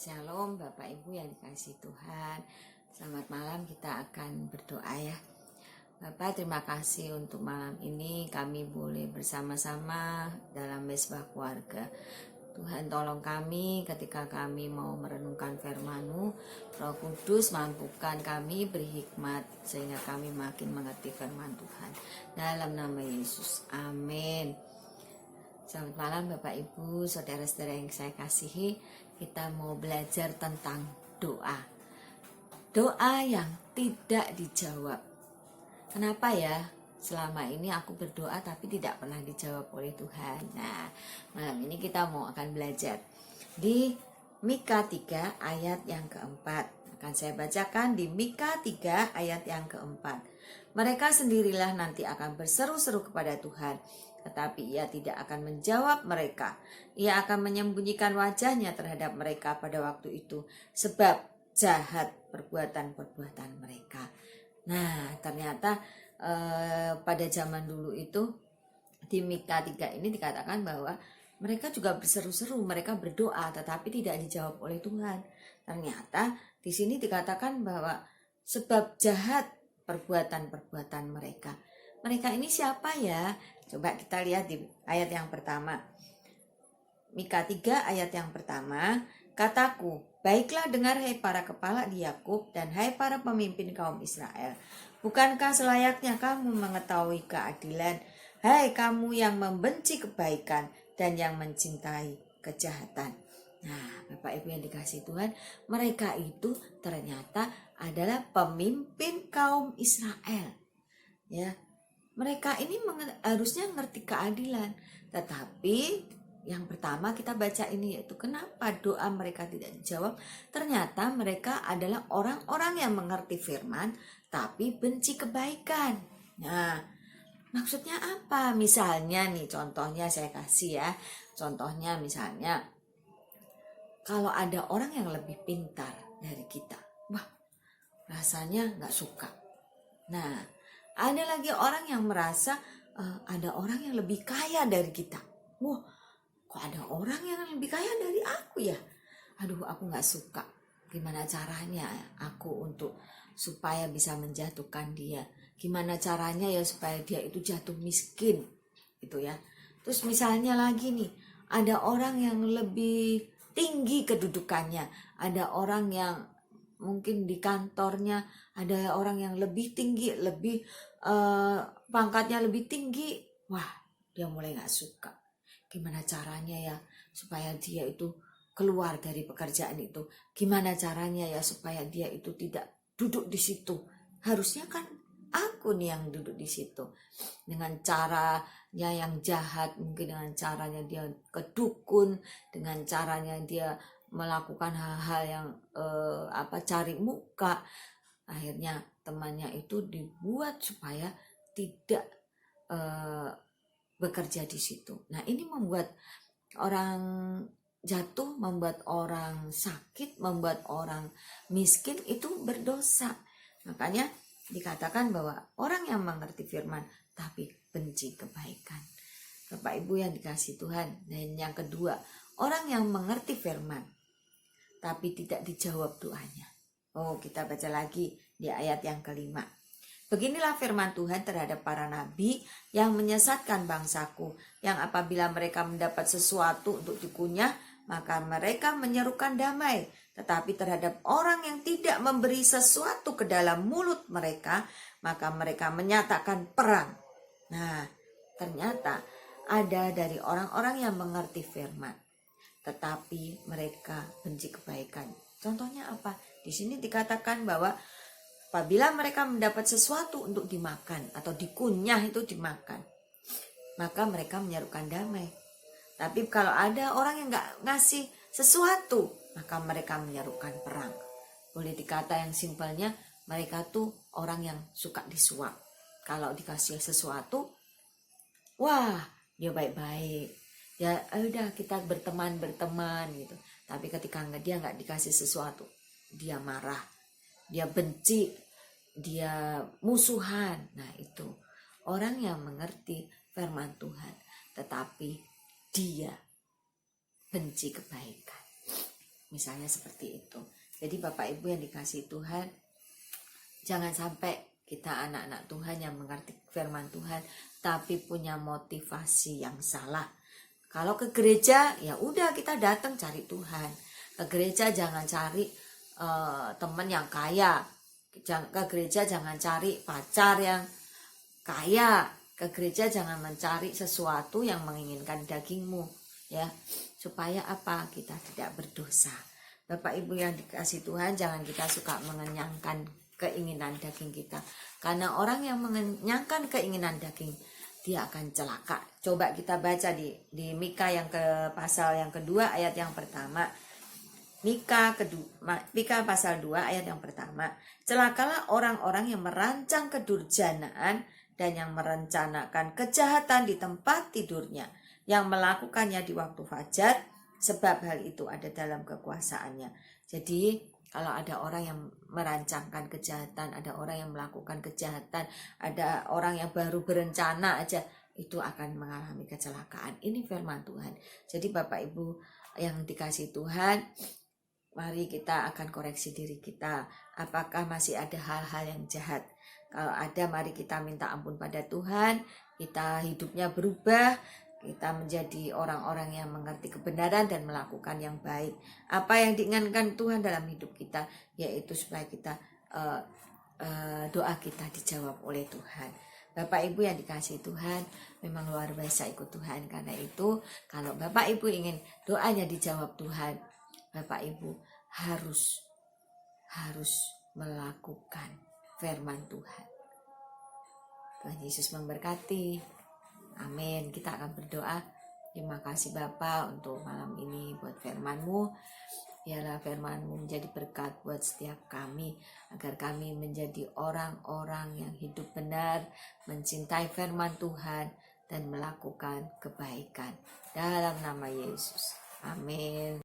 Shalom Bapak Ibu yang dikasihi Tuhan. Selamat malam, kita akan berdoa ya. Bapak, terima kasih untuk malam ini kami boleh bersama-sama dalam mesbah keluarga. Tuhan, tolong kami ketika kami mau merenungkan firman-Mu. Roh Kudus, mampukan kami berhikmat sehingga kami makin mengerti firman Tuhan. Dalam nama Yesus, amin. Selamat malam Bapak Ibu, saudara-saudara yang saya kasihi. Kita mau belajar tentang doa. Doa yang tidak dijawab. Kenapa ya? Selama ini aku berdoa tapi tidak pernah dijawab oleh Tuhan. Nah, malam ini kita akan belajar di Mika 3 ayat yang keempat. Akan saya bacakan di Mika 3 ayat yang keempat. Mereka sendirilah nanti akan berseru-seru kepada Tuhan, tetapi Ia tidak akan menjawab mereka. Ia akan menyembunyikan wajahnya terhadap mereka pada waktu itu, sebab jahat perbuatan-perbuatan mereka. Nah, ternyata pada zaman dulu itu di Mika 3 ini dikatakan bahwa mereka juga berseru-seru, mereka berdoa tetapi tidak dijawab oleh Tuhan. Ternyata di sini dikatakan bahwa sebab jahat perbuatan-perbuatan mereka. Mereka ini siapa ya? Coba kita lihat di ayat yang pertama. Mika 3 ayat yang pertama, kataku, baiklah dengar hai para kepala di Yakub dan hai para pemimpin kaum Israel. Bukankah selayaknya kamu mengetahui keadilan, hai kamu yang membenci kebaikan dan yang mencintai kejahatan. Nah, Bapak Ibu yang dikasihi Tuhan, mereka itu ternyata adalah pemimpin kaum Israel. Ya, mereka ini harusnya ngerti keadilan, tetapi yang pertama kita baca ini yaitu kenapa doa mereka tidak dijawab. Ternyata mereka adalah orang-orang yang mengerti firman tapi benci kebaikan. Nah, maksudnya apa? Misalnya nih, contohnya saya kasih ya. Contohnya misalnya kalau ada orang yang lebih pintar dari kita, wah, rasanya nggak suka. Nah, ada lagi orang yang merasa ada orang yang lebih kaya dari kita. Wah, kok ada orang yang lebih kaya dari aku ya? Aduh, aku gak suka. Gimana caranya aku untuk supaya bisa menjatuhkan dia? Gimana caranya ya supaya dia itu jatuh miskin? Gitu ya. Terus misalnya lagi nih, ada orang yang lebih tinggi kedudukannya. Ada orang yang mungkin di kantornya ada orang yang lebih tinggi, lebih pangkatnya lebih tinggi. Wah, dia mulai gak suka. Gimana caranya ya supaya dia itu keluar dari pekerjaan itu? Gimana caranya ya supaya dia itu tidak duduk di situ? Harusnya kan aku nih yang duduk di situ. Dengan caranya yang jahat, mungkin dengan caranya dia kedukun, dengan caranya dia melakukan hal-hal yang cari muka. Akhirnya temannya itu dibuat supaya tidak bekerja di situ. Nah, ini membuat orang jatuh, membuat orang sakit, membuat orang miskin itu berdosa. Makanya dikatakan bahwa orang yang mengerti firman tapi benci kebaikan. Bapak Ibu yang dikasihi Tuhan. Dan yang kedua, orang yang mengerti firman tapi tidak dijawab doanya. Oh, kita baca lagi di ayat yang kelima. Beginilah firman Tuhan terhadap para nabi yang menyesatkan bangsaku, yang apabila mereka mendapat sesuatu untuk dikunyah, maka mereka menyerukan damai. Tetapi terhadap orang yang tidak memberi sesuatu ke dalam mulut mereka, maka mereka menyatakan perang. Nah, ternyata ada dari orang-orang yang mengerti firman, tetapi mereka benci kebaikan. Contohnya apa? Di sini dikatakan bahwa apabila mereka mendapat sesuatu untuk dimakan atau dikunyah itu dimakan, maka mereka menyerukan damai. Tapi kalau ada orang yang gak ngasih sesuatu, maka mereka menyerukan perang. Boleh dikata yang simpelnya, mereka tuh orang yang suka disuap. Kalau dikasih sesuatu, wah, dia baik-baik. Ya udah kita berteman gitu. Tapi ketika dia nggak dikasih sesuatu, dia marah, dia benci, dia musuhan. Nah, itu orang yang mengerti firman Tuhan tetapi dia benci kebaikan. Misalnya seperti itu. Jadi Bapak Ibu yang dikasihi Tuhan, jangan sampai kita anak-anak Tuhan yang mengerti firman Tuhan tapi punya motivasi yang salah. Kalau ke gereja ya udah kita datang cari Tuhan. Ke gereja jangan cari teman yang kaya. Ke gereja jangan cari pacar yang kaya. Ke gereja jangan mencari sesuatu yang menginginkan dagingmu, ya. Supaya apa? Kita tidak berdosa. Bapak Ibu yang dikasihi Tuhan, jangan kita suka mengenyangkan keinginan daging kita. Karena orang yang mengenyangkan keinginan daging, dia akan celaka. Coba kita baca di Mika yang ke pasal yang kedua ayat yang pertama. Mika pasal 2 ayat yang pertama. Celakalah orang-orang yang merancang kedurjanaan dan yang merencanakan kejahatan di tempat tidurnya, yang melakukannya di waktu fajar, sebab hal itu ada dalam kekuasaannya. Jadi kalau ada orang yang merancangkan kejahatan, ada orang yang melakukan kejahatan, ada orang yang baru berencana aja, itu akan mengalami kecelakaan. Ini firman Tuhan. Jadi Bapak Ibu yang dikasihi Tuhan, mari kita akan koreksi diri kita. Apakah masih ada hal-hal yang jahat? Kalau ada, mari kita minta ampun pada Tuhan. Kita hidupnya berubah. Kita menjadi orang-orang yang mengerti kebenaran dan melakukan yang baik. Apa yang diinginkan Tuhan dalam hidup kita, yaitu supaya kita doa kita dijawab oleh Tuhan. Bapak Ibu yang dikasihi Tuhan, memang luar biasa ikut Tuhan. Karena itu, kalau Bapak Ibu ingin doanya dijawab Tuhan, Bapak Ibu harus melakukan firman Tuhan. Tuhan Yesus memberkati. Amin. Kita akan berdoa. Terima kasih Bapa untuk malam ini buat firman-Mu. Biarlah firman-Mu menjadi berkat buat setiap kami, agar kami menjadi orang-orang yang hidup benar, mencintai firman Tuhan dan melakukan kebaikan. Dalam nama Yesus. Amin.